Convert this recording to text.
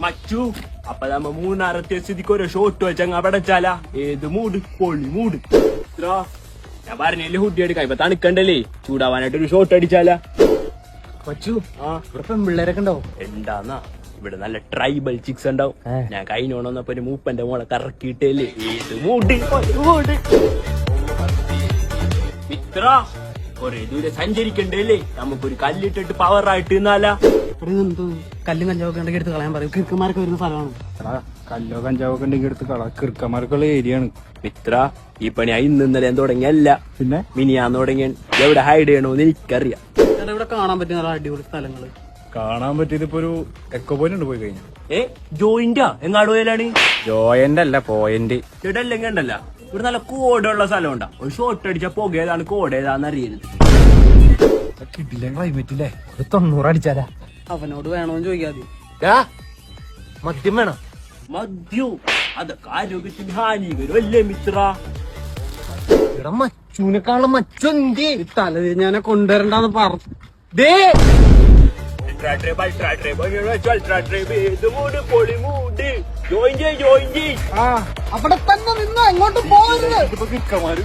മച്ചു അപ്പൊ നമ്മ മൂന്നാറത്തെ സ്ഥിതിക്ക് ഓരോ ഷോട്ട് വെച്ചങ്ങ് അവിടെ വെച്ചാലാ ഏത് മൂട് പൊളി മൂട് ഞാൻ പറഞ്ഞല്ലേ ഹുഡി എടുക്കാം ഇപ്പൊ തണുക്കണ്ടല്ലേ ചൂടാവാനായിട്ട് ഒരു ഷോട്ട് അടിച്ചാലാ മച്ചു ഇവിടെ പെൺപിള്ളേരൊക്കെ ഉണ്ടാവും. എന്താന്നാ ഇവിടെ നല്ല ട്രൈബൽ ചിക്സ് ഉണ്ടാവും. ഞാൻ കഴിഞ്ഞോണന്നപ്പോ ഒരു മൂപ്പന്റെ മോളെ കറക്കിയിട്ടല്ലേ ഏത് മൂട് മൂട് മിത്ര കൊറേ ദൂരെ സഞ്ചരിക്കണ്ടല്ലേ നമുക്കൊരു കല്ലിട്ടിട്ട് പവറായിട്ട് എന്നാലാ കല്ലും കഞ്ചാവൊക്കെ ഉണ്ടെങ്കിൽ എടുത്ത് കളയാൻ പറയും. കിർക്കന്മാരൊക്കെ വരുന്ന സ്ഥലമാണ്. കല്ലോ കഞ്ചാവൊക്കെ ഉണ്ടെങ്കിൽ എടുത്ത് കിർക്കന്മാർക്കുള്ള ഏരിയ ആണ്. മിത്ര ഈ പണി ഇന്ന് ഇന്നലെ തുടങ്ങിയല്ല, പിന്നെ മിനിയാന്ന് തുടങ്ങിയ എവിടെ ഹൈഡ് ചെയ്യണോന്ന് എനിക്കറിയാം. ഇവിടെ കാണാൻ പറ്റിയ നല്ല അടിപൊളി സ്ഥലങ്ങള് കാണാൻ പറ്റിയത് ഇപ്പൊ ഒരു എക്കോ പോയിന്റ് ഉണ്ട് പോയി കഴിഞ്ഞാൽ. ജോയിന്റാ എങ്ങാട് പോയാലാണ്? ജോയന്റ് അല്ല പോയിന്റ്. ഇടല്ലെങ്കിൽ ഉണ്ടല്ല ഇവിടെ നല്ല കോടുള്ള സ്ഥലം ഉണ്ടാ. ഒരു ഷോട്ട് അടിച്ച പുക ഏതാണ് കോട് ഏതാന്ന് അറിയരുത്. കിട്ടില്ല ക്ലൈമറ്റില്ലേ ഒരു 90 അടിച്ചാലാ. അവനോട് വേണോന്ന് ചോദിക്കാതെ. മദ്യം വേണം. മദ്യോ അതൊക്കെ ആരോഗ്യത്തിന് ഹാനികരം അല്ലേ മിത്ര? ഇവിടെ മച്ചൂനെക്കാളും മച്ചെന്തി തലതിരിഞ്ഞാനെ കൊണ്ടുവരണ്ടെന്ന് പറഞ്ഞു. ജോയിൻ അവിടെ തന്നെ നിന്നോ, എങ്ങോട്ടും പോകരുത്. കിർക്കന്മാര്